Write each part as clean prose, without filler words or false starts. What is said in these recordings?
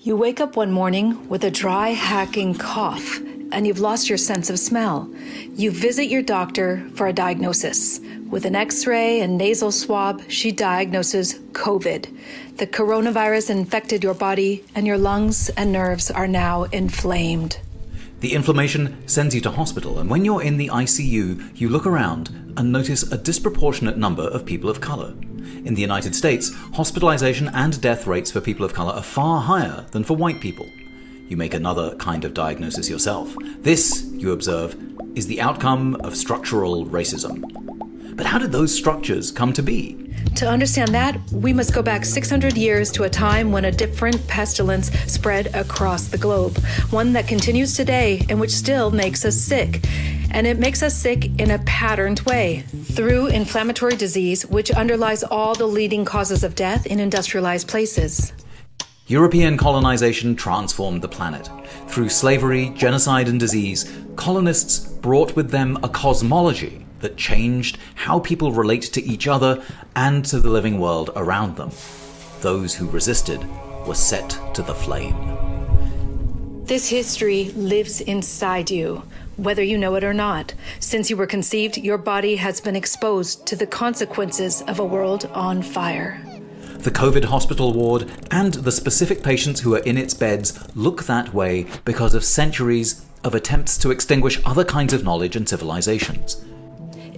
You wake up one morning with a dry, hacking cough, and you've lost your sense of smell. You visit your doctor for a diagnosis. With an X-ray and nasal swab, she diagnoses COVID. The coronavirus infected your body, and your lungs and nerves are now inflamed. The inflammation sends you to hospital, and when you're in the ICU, you look around and notice a disproportionate number of people of color. In the United States, hospitalization and death rates for people of color are far higher than for white people. You make another kind of diagnosis yourself. This, you observe, is the outcome of structural racism. But how did those structures come to be? To understand that, we must go back 600 years to a time when a different pestilence spread across the globe, one that continues today and which still makes us sick. And it makes us sick in a patterned way, through inflammatory disease, which underlies all the leading causes of death in industrialized places. European colonization transformed the planet. Through slavery, genocide, and disease, colonists brought with them a cosmology that changed how people relate to each other and to the living world around them. Those who resisted were set to the flame. This history lives inside you, whether you know it or not. Since you were conceived, your body has been exposed to the consequences of a world on fire. The COVID hospital ward and the specific patients who are in its beds look that way because of centuries of attempts to extinguish other kinds of knowledge and civilizations.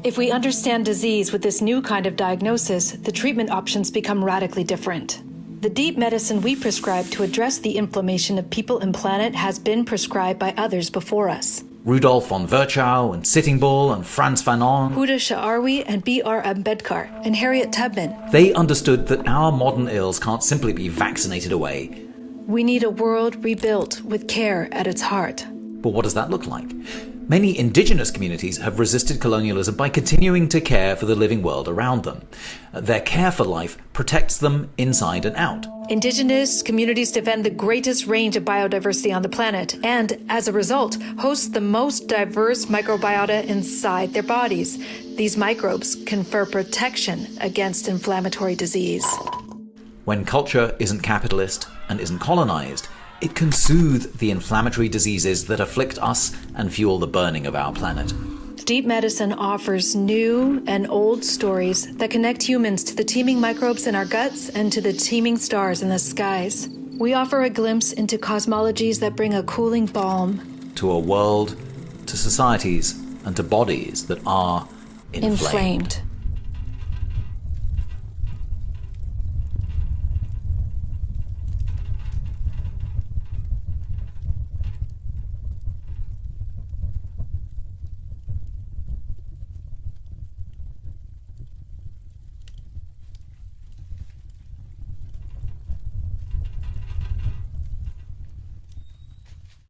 If we understand disease with this new kind of diagnosis, the treatment options become radically different. The deep medicine we prescribe to address the inflammation of people and planet has been prescribed by others before us. Rudolf von Virchow and Sitting Bull and Frantz Fanon. Huda Sha'arawi and B.R. Ambedkar and Harriet Tubman. They understood that our modern ills can't simply be vaccinated away. We need a world rebuilt with care at its heart. But what does that look like? Many indigenous communities have resisted colonialism by continuing to care for the living world around them. Their care for life protects them inside and out. Indigenous communities defend the greatest range of biodiversity on the planet and, as a result, host the most diverse microbiota inside their bodies. These microbes confer protection against inflammatory disease. When culture isn't capitalist and isn't colonized, it can soothe the inflammatory diseases that afflict us and fuel the burning of our planet. Deep medicine offers new and old stories that connect humans to the teeming microbes in our guts and to the teeming stars in the skies. We offer a glimpse into cosmologies that bring a cooling balm to a world, to societies, and to bodies that are inflamed.